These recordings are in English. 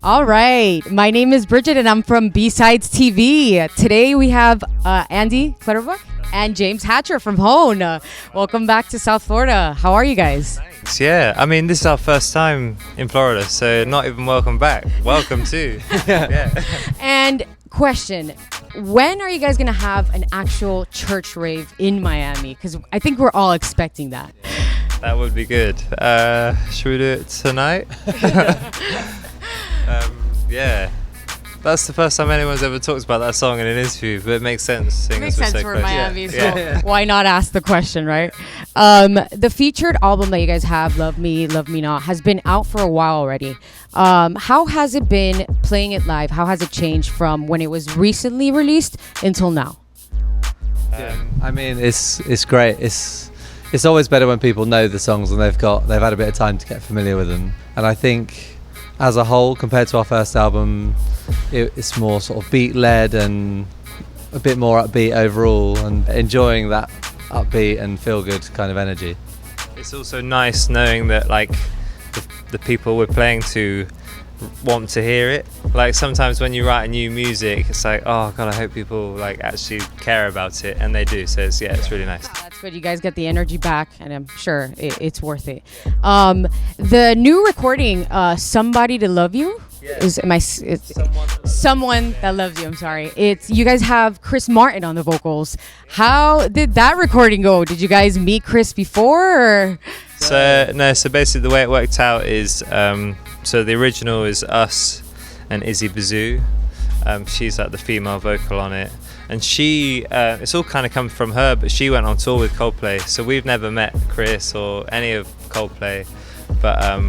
All right. My name is Bridget and I'm from B-Sides TV. Today we have Andy Clutterbuck and James Hatcher from Honne. Welcome back to South Florida. How are you guys? Thanks. Yeah, I mean, this is our first time in Florida, so not even welcome back. Welcome too. Yeah. And question, when are you guys going to have an actual church rave in Miami? Because I think we're all expecting that. That would be good. Should we do it tonight? Yeah. That's the first time anyone's ever talked about that song in an interview, but it makes sense. Seeing It makes as we're sense so for close. Miami, Yeah. so why not ask the question, right? The featured album that you guys have, Love Me Not, has been out for a while already. How has it been playing it live? How has it changed from when it was recently released until now? I mean, it's great. It's always better when people know the songs and they've had a bit of time to get familiar with them. And I think, as a whole, compared to our first album, it's more sort of beat-led and a bit more upbeat overall, and enjoying that upbeat and feel-good kind of energy. It's also nice knowing that like the people we're playing to want to hear it. Like sometimes when you write new music, it's like, oh god, I hope people like actually care about it, and they do. So it's really nice. That's good. You guys get the energy back, and I'm sure it's worth it. The new recording, "Somebody to Love You," someone that loves you. I'm sorry. It's you guys have Chris Martin on the vocals. How did that recording go? Did you guys meet Chris before? Or? So basically the way it worked out is so the original is us and Izzy Bazoo. She's like the female vocal on it, and she it's all kind of come from her, but she went on tour with Coldplay, so we've never met Chris or any of Coldplay, but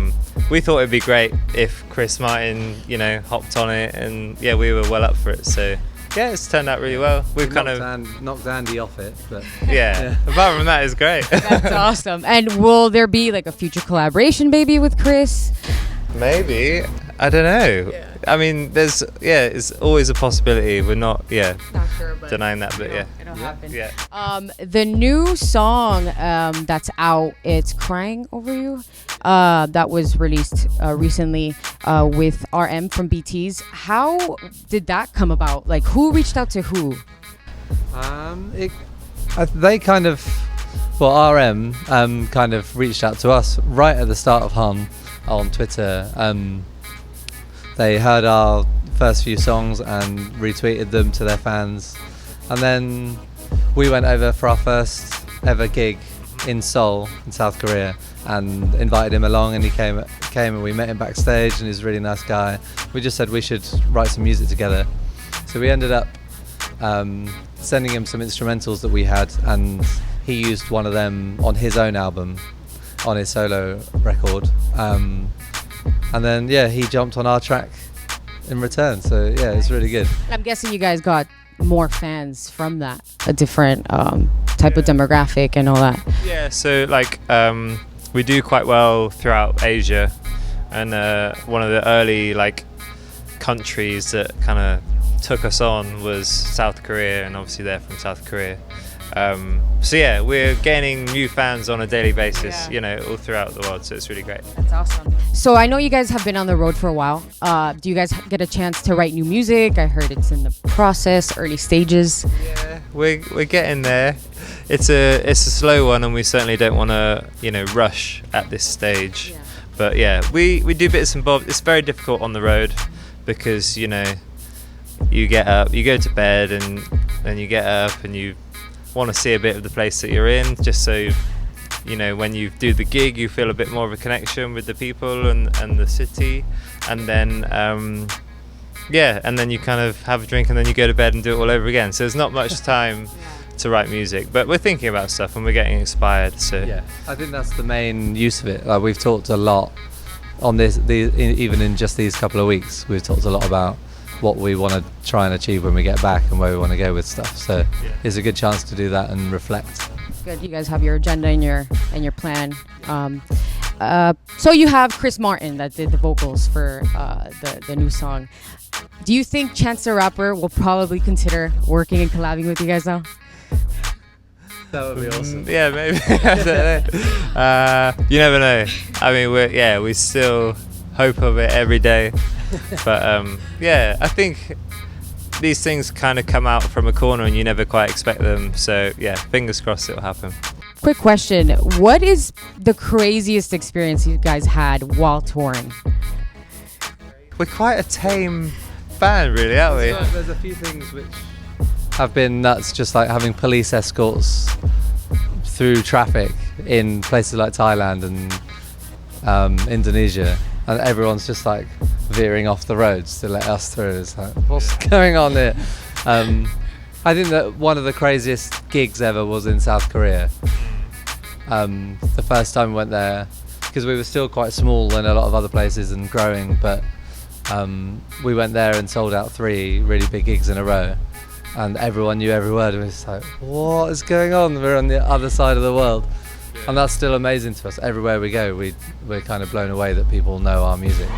we thought it'd be great if Chris Martin hopped on it, and yeah, we were well up for it, so yeah, it's turned out really well. We've kind of knocked Andy off it, but yeah. Apart from that, it's great. That's awesome. And will there be like a future collaboration maybe with Chris? Maybe. I don't know. Yeah. I mean, it's always a possibility. We're not sure, but denying that, but it'll happen. Yeah. The new song that's out, it's "Crying Over You," that was released recently with RM from BTS. How did that come about? Like, who reached out to who? They kind of, RM kind of reached out to us right at the start of Honne on Twitter. They heard our first few songs and retweeted them to their fans, and then we went over for our first ever gig in Seoul in South Korea and invited him along, and he came and we met him backstage, and he's a really nice guy. We just said we should write some music together, so we ended up sending him some instrumentals that we had, and he used one of them on his own album, on his solo record, and then he jumped on our track in return, so yeah, it's really good. I'm guessing you guys got more fans from that, a different type of demographic and all that. Yeah, so like we do quite well throughout Asia, and one of the early like countries that kind of took us on was South Korea, and obviously they're from South Korea. So yeah, we're gaining new fans on a daily basis, all throughout the world, so it's really great. That's awesome. So I know you guys have been on the road for a while. Do you guys get a chance to write new music? I heard it's in the process, early stages. Yeah, we're getting there. It's a slow one, and we certainly don't want to rush at this stage. Yeah. But yeah, we do bits and bobs. It's very difficult on the road because you get up, you go to bed, and then you get up and you want to see a bit of the place that you're in, just so when you do the gig you feel a bit more of a connection with the people and the city, and then and then you kind of have a drink and then you go to bed and do it all over again, so there's not much time to write music, but we're thinking about stuff and we're getting inspired, so yeah, I think that's the main use of it. Like, we've talked a lot on this, even in just these couple of weeks we've talked a lot about what we want to try and achieve when we get back and where we want to go with stuff, so it's a good chance to do that and reflect. Good, you guys have your agenda and your plan. So you have Chris Martin that did the vocals for the new song. Do you think Chance the Rapper will probably consider working and collabing with you guys now? That would be awesome. Yeah, maybe. I don't know. You never know. I mean, we still hope of it every day. But yeah, I think these things kind of come out from a corner and you never quite expect them. So yeah, fingers crossed it'll happen. Quick question: what is the craziest experience you guys had while touring? We're quite a tame band, really, aren't we? There's a few things which have been nuts, just like having police escorts through traffic in places like Thailand and Indonesia, and everyone's just like veering off the roads to let us through. It's like, what's going on here? I think that one of the craziest gigs ever was in South Korea. The first time we went there, because we were still quite small in a lot of other places and growing, but we went there and sold out 3 really big gigs in a row, and everyone knew every word. And it was like, what is going on? We're on the other side of the world. And that's still amazing to us. Everywhere we go, we're kind of blown away that people know our music.